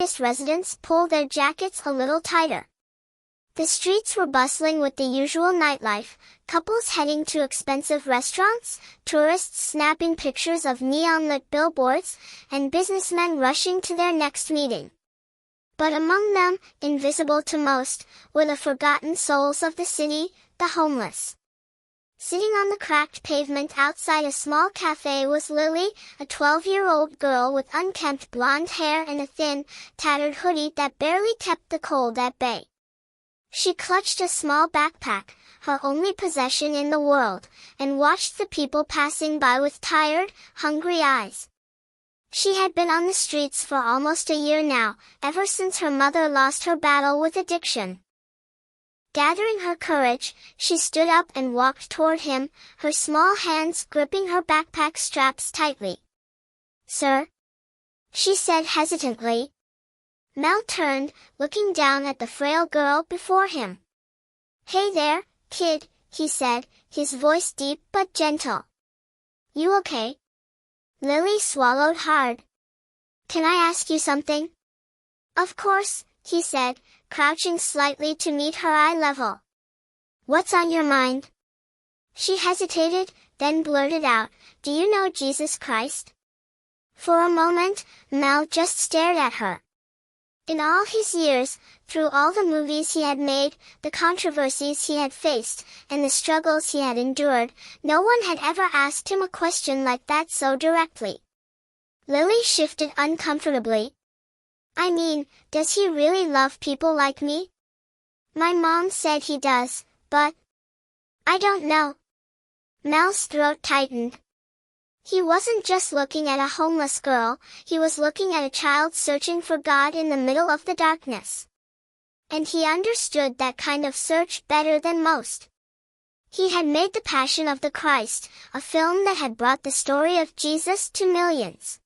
tourist residents pull their jackets a little tighter. The streets were bustling with the usual nightlife, couples heading to expensive restaurants, tourists snapping pictures of neon-lit billboards, and businessmen rushing to their next meeting. But among them, invisible to most, were the forgotten souls of the city, the homeless. Sitting on the cracked pavement outside a small cafe was Lily, a 12-year-old girl with unkempt blonde hair and a thin, tattered hoodie that barely kept the cold at bay. She clutched a small backpack, her only possession in the world, and watched the people passing by with tired, hungry eyes. She had been on the streets for almost a year now, ever since her mother lost her battle with addiction. Gathering her courage, she stood up and walked toward him, her small hands gripping her backpack straps tightly. "Sir?" she said hesitantly. Mel turned, looking down at the frail girl before him. "Hey there, kid," he said, his voice deep but gentle. "You okay?" Lily swallowed hard. "Can I ask you something?" "Of course," he said, crouching slightly to meet her eye level. "What's on your mind?" She hesitated, then blurted out, "Do you know Jesus Christ?" For a moment, Mel just stared at her. In all his years, through all the movies he had made, the controversies he had faced, and the struggles he had endured, no one had ever asked him a question like that so directly. Lily shifted uncomfortably. "I mean, does he really love people like me? My mom said he does, but I don't know." Mel's throat tightened. He wasn't just looking at a homeless girl, he was looking at a child searching for God in the middle of the darkness. And he understood that kind of search better than most. He had made The Passion of the Christ, a film that had brought the story of Jesus to millions.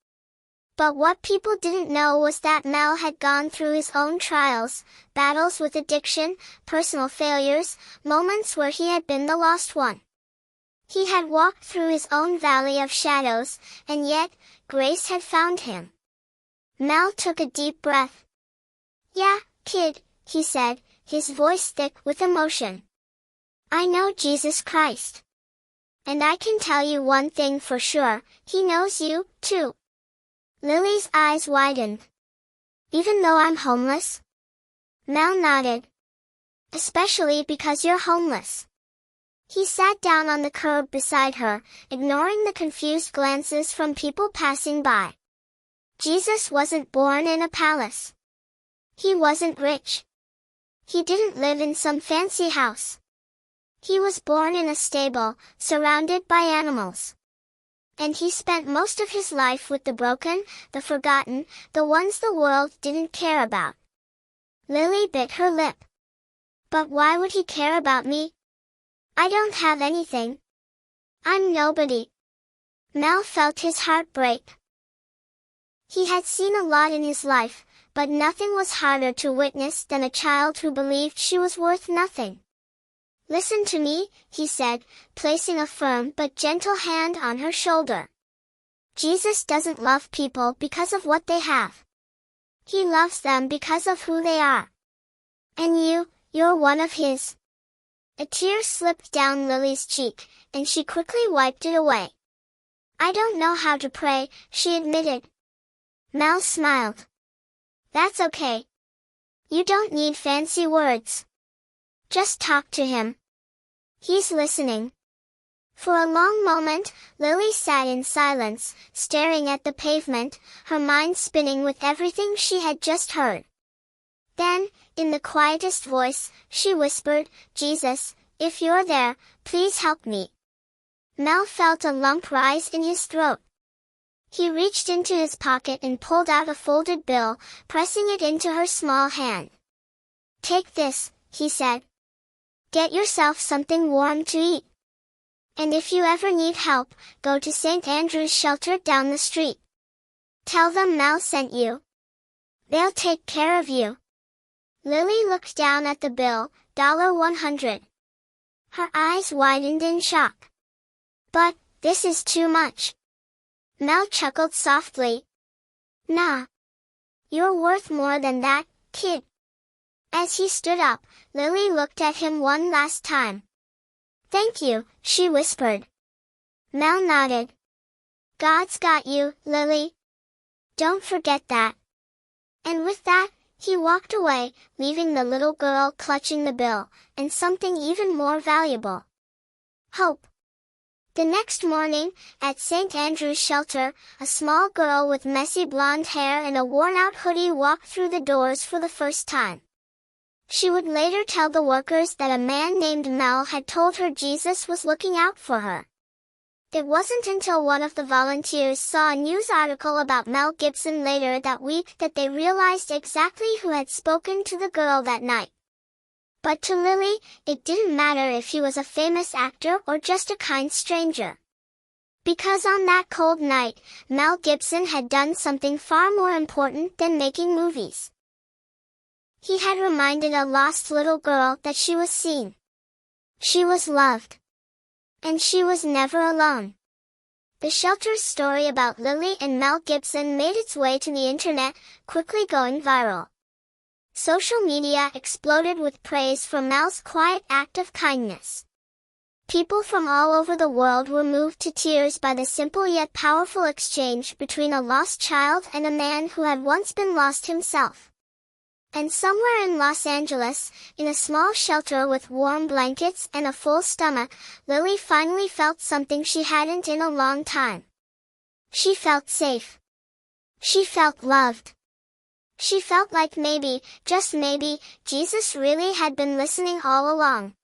But what people didn't know was that Mel had gone through his own trials, battles with addiction, personal failures, moments where he had been the lost one. He had walked through his own valley of shadows, and yet, grace had found him. Mel took a deep breath. "Yeah, kid," he said, his voice thick with emotion. "I know Jesus Christ. And I can tell you one thing for sure, he knows you, too." Lily's eyes widened. "Even though I'm homeless?" Mel nodded. "Especially because you're homeless." He sat down on the curb beside her, ignoring the confused glances from people passing by. Jesus wasn't born in a palace. He wasn't rich. He didn't live in some fancy house. He was born in a stable, surrounded by animals. And he spent most of his life with the broken, the forgotten, the ones the world didn't care about. Lily bit her lip. "But why would he care about me? I don't have anything. I'm nobody." Mel felt his heart break. He had seen a lot in his life, but nothing was harder to witness than a child who believed she was worth nothing. "Listen to me," he said, placing a firm but gentle hand on her shoulder. "Jesus doesn't love people because of what they have. He loves them because of who they are. And you're one of his." A tear slipped down Lily's cheek, and she quickly wiped it away. "I don't know how to pray," she admitted. Mel smiled. "That's okay. You don't need fancy words. Just talk to him. He's listening." For a long moment, Lily sat in silence, staring at the pavement, her mind spinning with everything she had just heard. Then, in the quietest voice, she whispered, "Jesus, if you're there, please help me." Mel felt a lump rise in his throat. He reached into his pocket and pulled out a folded bill, pressing it into her small hand. "Take this," he said. "Get yourself something warm to eat. And if you ever need help, go to St. Andrew's shelter down the street. Tell them Mel sent you. They'll take care of you." Lily looked down at the bill, $100. Her eyes widened in shock. "But, this is too much." Mel chuckled softly. "Nah. You're worth more than that, kid. As he stood up, Lily looked at him one last time. Thank you, she whispered. Mel nodded. God's got you, Lily. Don't forget that. And with that, he walked away, leaving the little girl clutching the bill, and something even more valuable. Hope. The next morning, at St. Andrew's shelter, a small girl with messy blonde hair and a worn-out hoodie walked through the doors for the first time. She would later tell the workers that a man named Mel had told her Jesus was looking out for her. It wasn't until one of the volunteers saw a news article about Mel Gibson later that week that they realized exactly who had spoken to the girl that night. But to Lily, it didn't matter if he was a famous actor or just a kind stranger. Because on that cold night, Mel Gibson had done something far more important than making movies. He had reminded a lost little girl that she was seen. She was loved. And she was never alone. The shelter's story about Lily and Mel Gibson made its way to the internet, quickly going viral. Social media exploded with praise for Mel's quiet act of kindness. People from all over the world were moved to tears by the simple yet powerful exchange between a lost child and a man who had once been lost himself. And somewhere in Los Angeles, in a small shelter with warm blankets and a full stomach, Lily finally felt something she hadn't in a long time. She felt safe. She felt loved. She felt like maybe, just maybe, Jesus really had been listening all along.